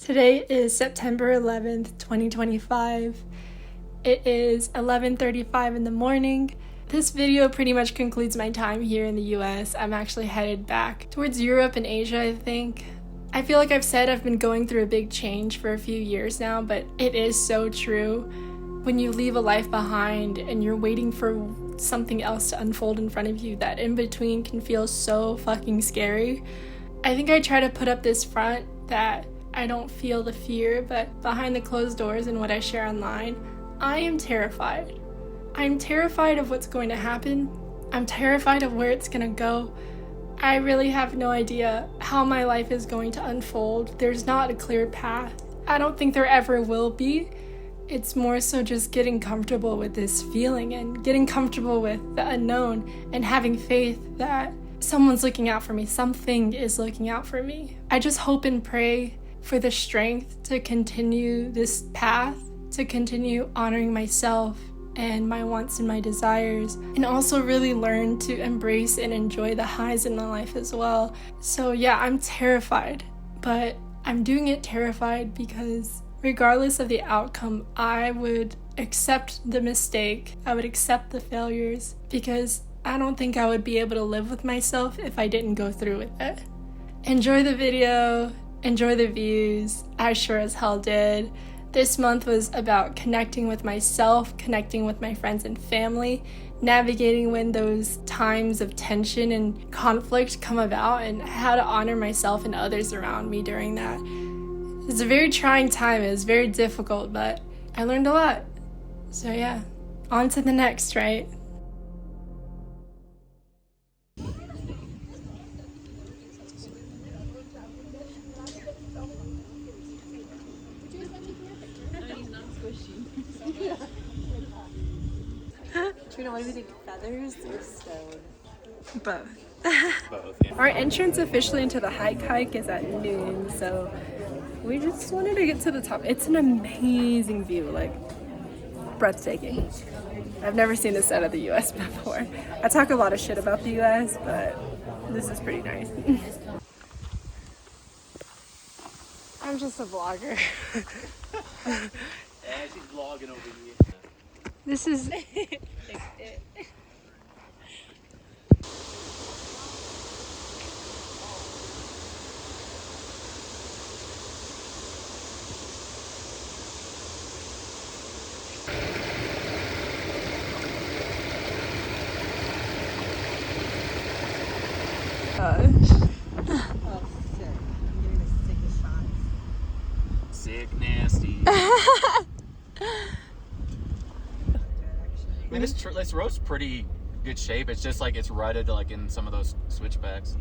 Today is September 11th, 2025. It is 11:35 in the morning. This video pretty much concludes my time here in the US. I'm actually headed back towards Europe and Asia, I think. I feel like I've said I've been going through a big change for a few years now, but it is so true. When you leave a life behind and you're waiting for something else to unfold in front of you, that in between can feel so fucking scary. I think I try to put up this front that I don't feel the fear, but behind the closed doors and what I share online, I am terrified. I'm terrified of what's going to happen. I'm terrified of where it's going to go. I really have no idea how my life is going to unfold. There's not a clear path. I don't think there ever will be. It's more so just getting comfortable with this feeling and getting comfortable with the unknown and having faith that someone's looking out for me. Something is looking out for me. I just hope and pray for the strength to continue this path, to continue honoring myself and my wants and my desires, and also really learn to embrace and enjoy the highs in my life as well. So yeah, I'm terrified, but I'm doing it terrified because regardless of the outcome, I would accept the mistake. I would accept the failures because I don't think I would be able to live with myself if I didn't go through with it. Enjoy the video. Enjoy the views. I sure as hell did. This month was about connecting with myself, connecting with my friends and family, navigating when those times of tension and conflict come about, and how to honor myself and others around me during that. It's a very trying time. It was very difficult, but I learned a lot. So yeah, on to the next, right? Trina, what do we think? Feathers or stone? Both. Both, yeah. Our entrance officially into the hike is at noon, so we just wanted to get to the top. It's an amazing view, like breathtaking. I've never seen this out of the US before. I talk a lot of shit about the US, but this is pretty nice. I'm just a vlogger. Yeah, she's vlogging over here. This is Oh, sick. I'm getting the sickest shots. Sick, nasty. I mean, this road's pretty good shape. It's just like it's rutted like in some of those switchbacks.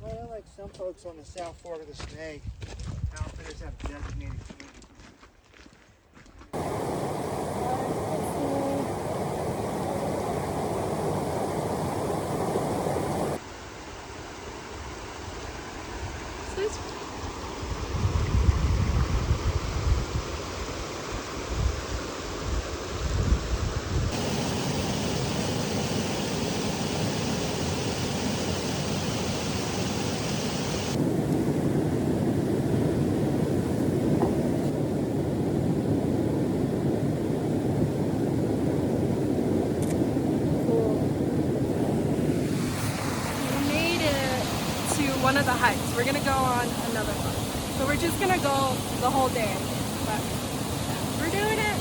Well, unlike some folks on the South Fork of the Snake, outfitters have designated communities. one of the hikes. We're gonna go on another one. So we're just gonna go the whole day. But we're doing it.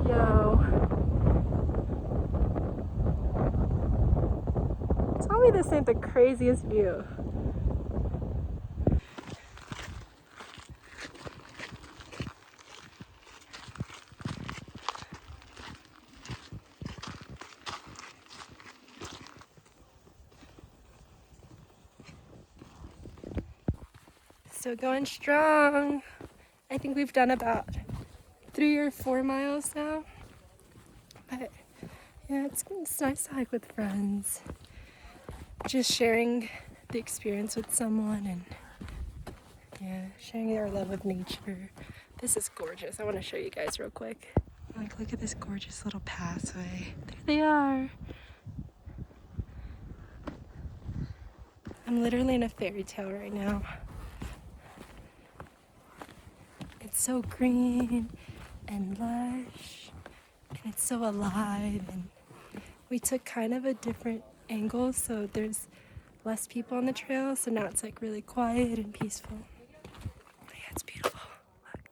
Yo. Tell me this ain't the craziest view. Still going strong. I think we've done about 3 or 4 miles now. But yeah, it's nice to hike with friends. Just sharing the experience with someone and yeah, sharing our love of nature. This is gorgeous. I want to show you guys real quick. Like, look at this gorgeous little pathway. There they are. I'm literally in a fairy tale right now. It's so green and lush, and it's so alive. And we took kind of a different angle, so there's less people on the trail, so now it's like really quiet and peaceful. But yeah, it's beautiful. Look.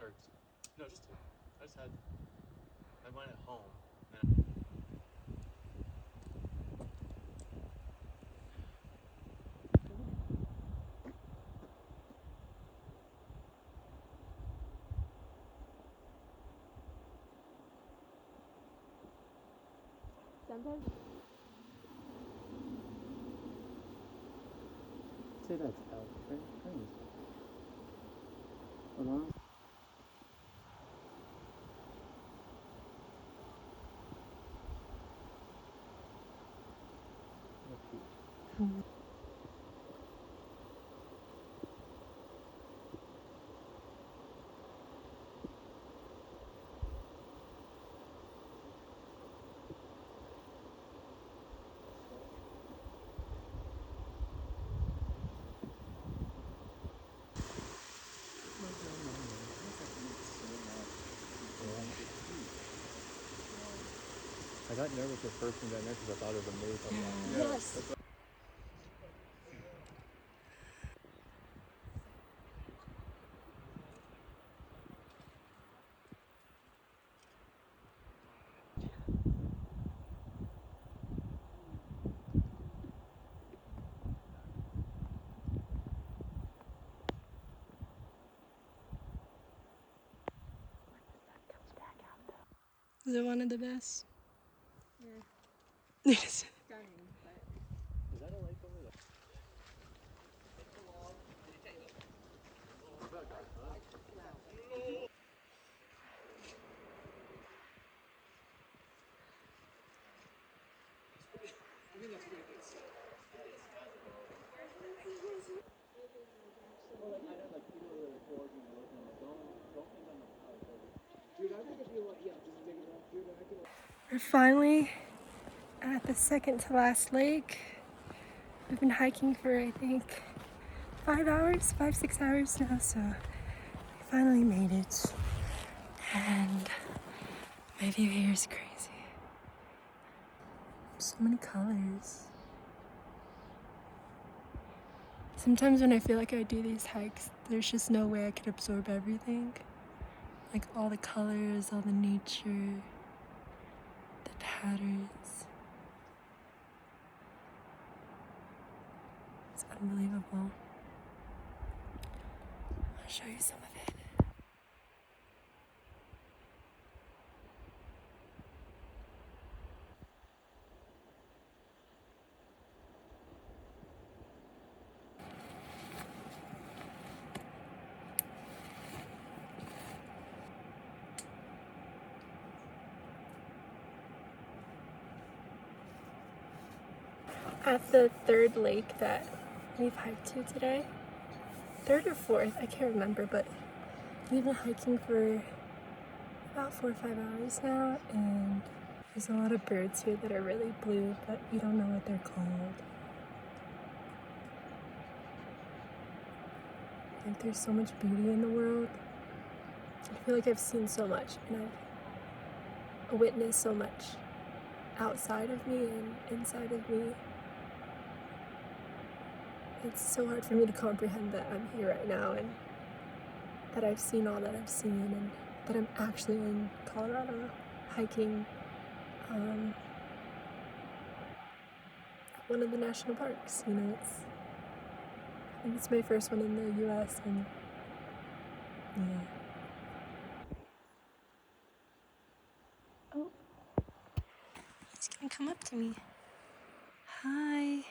Or, no, just two. I went at home. Sometimes Say that's out. Trains. Alarm. I got nervous at first when I got there because I thought it was a moose. Yes. Is it one of the best? Yeah. Yes. Stunning, but Is that a lake over there? We're finally at the second to last lake. We've been hiking for, I think, 5 hours, 6 hours now, so we finally made it. And my view here is crazy. So many colors. Sometimes when I feel like I do these hikes, there's just no way I could absorb everything. Like all the colors, all the nature, the patterns. It's unbelievable. I'll show you some of it. At the third lake that we've hiked to today, third or fourth, I can't remember, but we've been hiking for about 4 or 5 hours now, and there's a lot of birds here that are really blue, but we don't know what they're called. Like, there's so much beauty in the world. I feel like I've seen so much, and I've witnessed so much outside of me and inside of me. It's so hard for me to comprehend that I'm here right now and that I've seen all that I've seen and that I'm actually in Colorado hiking at one of the national parks. You know, I think it's my first one in the US, and yeah. Oh, he's gonna come up to me. Hi.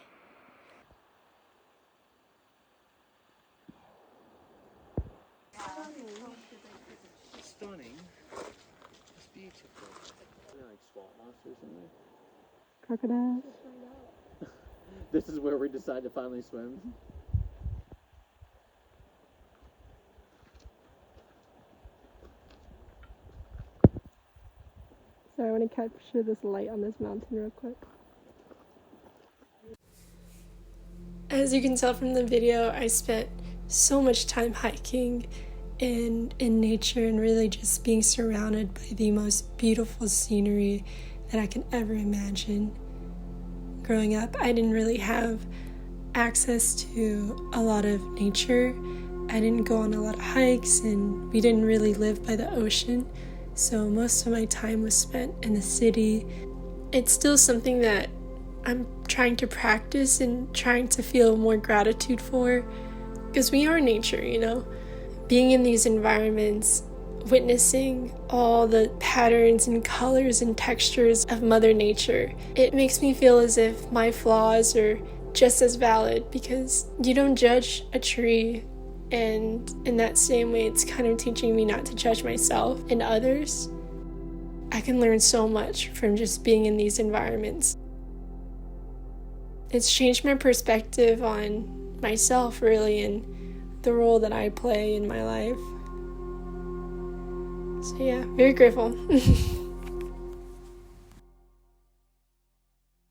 Stunning. It's beautiful. recently? Crocodile. This is where we decide to finally swim. Sorry, I want to capture this light on this mountain real quick. As you can tell from the video, I spent so much time hiking and in nature and really just being surrounded by the most beautiful scenery that I can ever imagine. Growing up, I didn't really have access to a lot of nature. I didn't go on a lot of hikes and we didn't really live by the ocean. So most of my time was spent in the city. It's still something that I'm trying to practice and trying to feel more gratitude for, because we are nature, you know? Being in these environments, witnessing all the patterns and colors and textures of Mother Nature, it makes me feel as if my flaws are just as valid, because you don't judge a tree. And in that same way, it's kind of teaching me not to judge myself and others. I can learn so much from just being in these environments. It's changed my perspective on myself, really, and the role that I play in my life. So yeah, very grateful.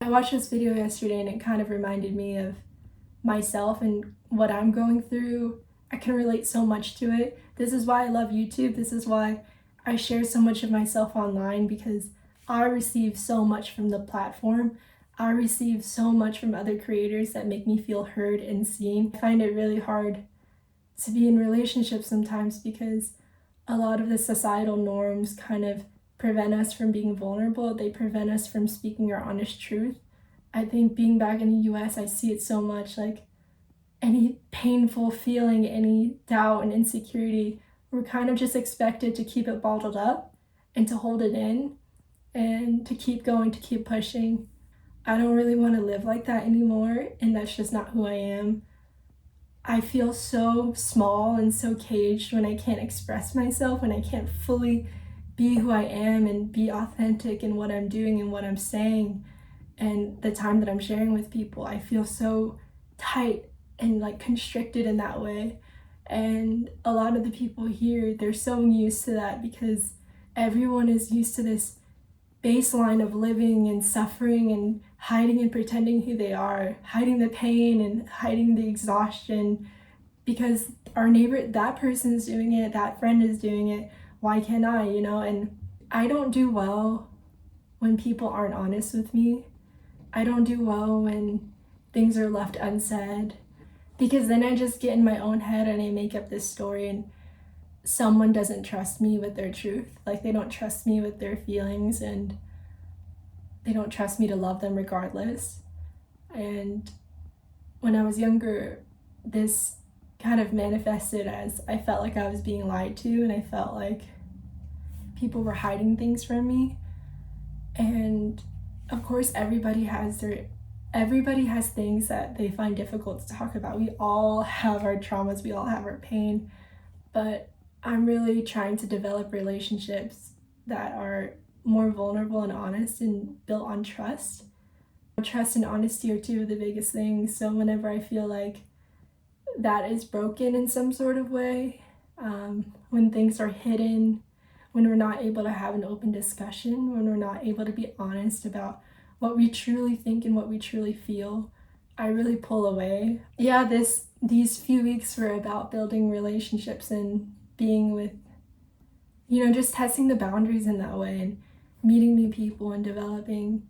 I watched this video yesterday and it kind of reminded me of myself and what I'm going through. I can relate so much to it. This is why I love YouTube. This is why I share so much of myself online, because I receive so much from the platform. I receive so much from other creators that make me feel heard and seen. I find it really hard to be in relationships sometimes because a lot of the societal norms kind of prevent us from being vulnerable. They prevent us from speaking our honest truth. I think being back in the US, I see it so much, like any painful feeling, any doubt and insecurity, we're kind of just expected to keep it bottled up and to hold it in and to keep going, to keep pushing. I don't really want to live like that anymore, and that's just not who I am. I feel so small and so caged when I can't express myself, when I can't fully be who I am and be authentic in what I'm doing and what I'm saying and the time that I'm sharing with people. I feel so tight and like constricted in that way. And a lot of the people here, they're so used to that because everyone is used to this baseline of living and suffering and hiding and pretending who they are, hiding the pain and hiding the exhaustion because our neighbor, that person's doing it, that friend is doing it, why can't I, you know? And I don't do well when people aren't honest with me. I don't do well when things are left unsaid, because then I just get in my own head and I make up this story and someone doesn't trust me with their truth. Like they don't trust me with their feelings and they don't trust me to love them regardless. And when I was younger, this kind of manifested as I felt like I was being lied to and I felt like people were hiding things from me. And of course, everybody has things that they find difficult to talk about. We all have our traumas, we all have our pain, but I'm really trying to develop relationships that are more vulnerable and honest and built on trust. Trust and honesty are two of the biggest things. So whenever I feel like that is broken in some sort of way, when things are hidden, when we're not able to have an open discussion, when we're not able to be honest about what we truly think and what we truly feel, I really pull away. Yeah, these few weeks were about building relationships and being with, just testing the boundaries in that way and meeting new people and developing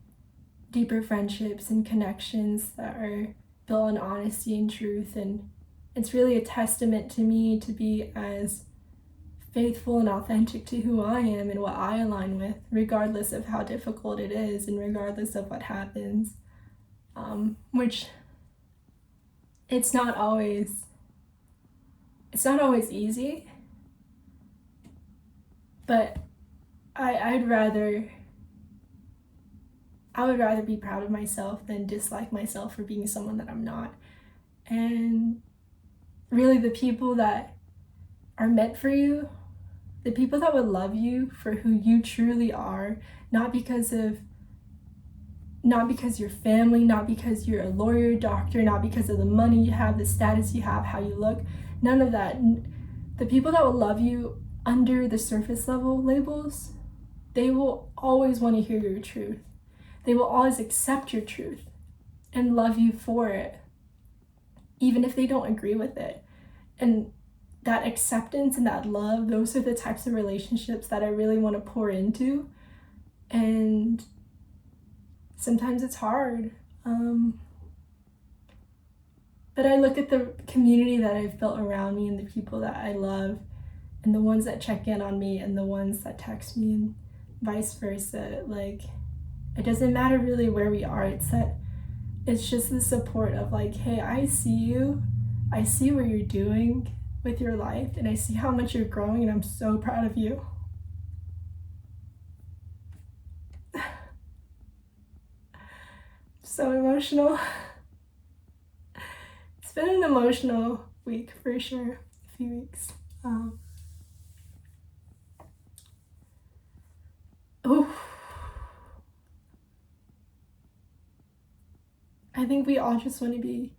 deeper friendships and connections that are built on honesty and truth. And it's really a testament to me to be as faithful and authentic to who I am and what I align with, regardless of how difficult it is and regardless of what happens. Which it's not always easy, but I would rather be proud of myself than dislike myself for being someone that I'm not. And really, the people that are meant for you, the people that would love you for who you truly are, not because of not because you're family, not because you're a lawyer, doctor, not because of the money you have, the status you have, how you look, none of that. The people that will love you under the surface level labels, they will always want to hear your truth. They will always accept your truth and love you for it, even if they don't agree with it. And that acceptance and that love, those are the types of relationships that I really want to pour into. And sometimes it's hard. But I look at the community that I've built around me and the people that I love and the ones that check in on me and the ones that text me and vice versa. Like, it doesn't matter really where we are. It's just the support of like, hey, I see you. I see what you're doing with your life and I see how much you're growing and I'm so proud of you. So emotional. It's been an emotional week for sure, a few weeks. I think we all just want to be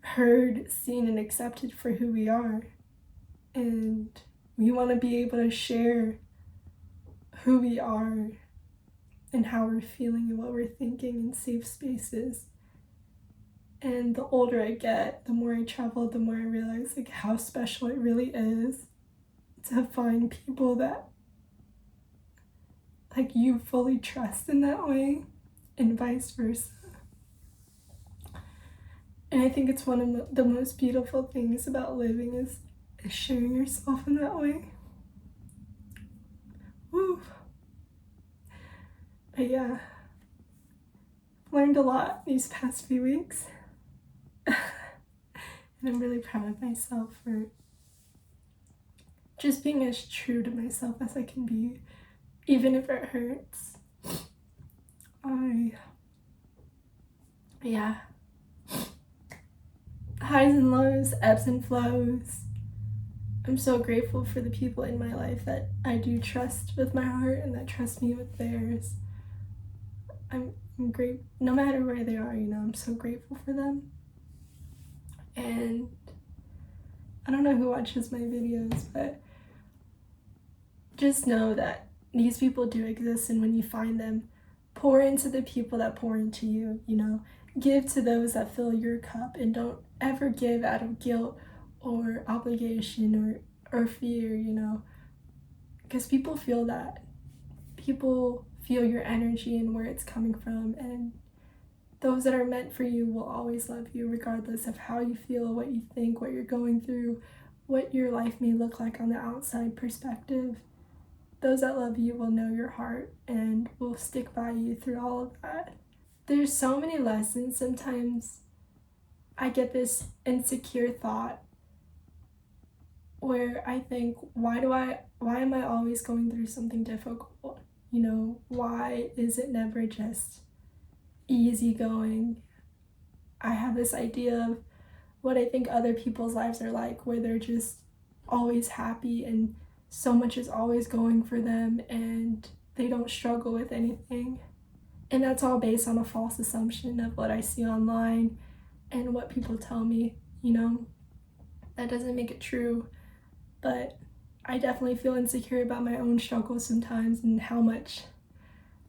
heard, seen, and accepted for who we are. And we want to be able to share who we are and how we're feeling and what we're thinking in safe spaces. And the older I get, the more I travel, the more I realize like how special it really is to find people that like you fully trust in that way and vice versa. And I think it's one of the most beautiful things about living is sharing yourself in that way. Woo. But yeah, learned a lot these past few weeks. And I'm really proud of myself for just being as true to myself as I can be, even if it hurts. Yeah. Highs and lows, ebbs and flows. I'm so grateful for the people in my life that I do trust with my heart and that trust me with theirs. I'm great, no matter where they are, I'm so grateful for them. And I don't know who watches my videos, but just know that these people do exist, and when you find them, pour into the people that pour into you, Give to those that fill your cup, and don't ever give out of guilt or obligation or fear, because people feel that. People feel your energy and where it's coming from, and those that are meant for you will always love you regardless of how you feel, what you think, what you're going through, what your life may look like on the outside perspective. Those that love you will know your heart and will stick by you through all of that. There's so many lessons. Sometimes I get this insecure thought where I think, why am I always going through something difficult? Why is it never just easy going? I have this idea of what I think other people's lives are like, where they're just always happy and so much is always going for them and they don't struggle with anything. And that's all based on a false assumption of what I see online and what people tell me, That doesn't make it true, but I definitely feel insecure about my own struggles sometimes and how much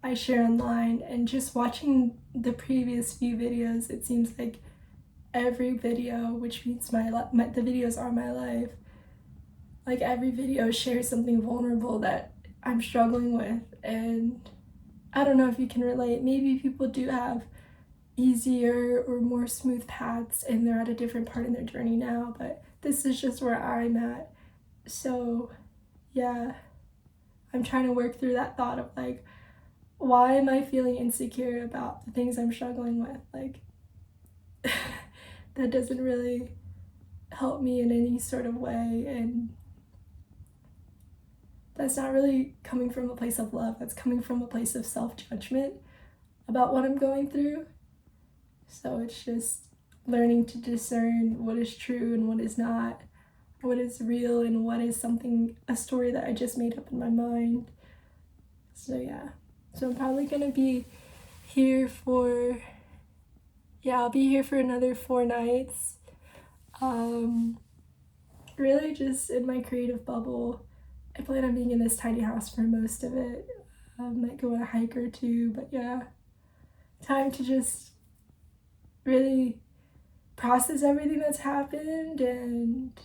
I share online. And just watching the previous few videos, it seems like every video, which means the videos are my life, like every video shares something vulnerable that I'm struggling with. And I don't know if you can relate. Maybe people do have easier or more smooth paths and they're at a different part in their journey now, but this is just where I'm at. So yeah, I'm trying to work through that thought of like, why am I feeling insecure about the things I'm struggling with? Like, that doesn't really help me in any sort of way, and that's not really coming from a place of love. That's coming from a place of self-judgment about what I'm going through. So it's just learning to discern what is true and what is not, what is real and what is a story that I just made up in my mind. So yeah, so I'm probably gonna be here for, yeah, I'll be here for another 4 nights. Really just in my creative bubble. I plan on being in this tiny house for most of it. Might go on a hike or two, but yeah. Time to just really process everything that's happened and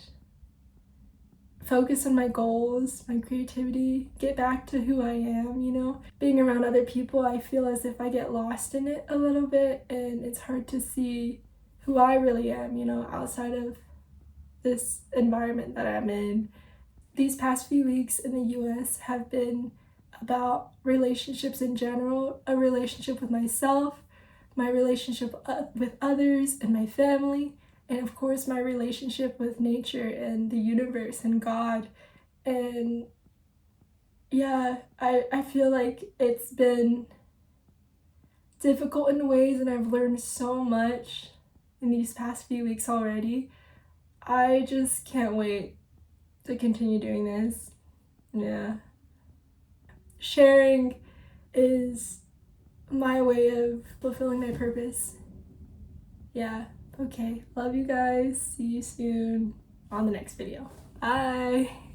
focus on my goals, my creativity, get back to who I am, you know? Being around other people, I feel as if I get lost in it a little bit and it's hard to see who I really am, you know, outside of this environment that I'm in. These past few weeks in the US have been about relationships in general, a relationship with myself, my relationship with others and my family, and of course my relationship with nature and the universe and God. And yeah, I feel like it's been difficult in ways and I've learned so much in these past few weeks already. I just can't wait to continue doing this. Yeah. Sharing is my way of fulfilling my purpose. Yeah. Okay. Love you guys. See you soon on the next video. Bye.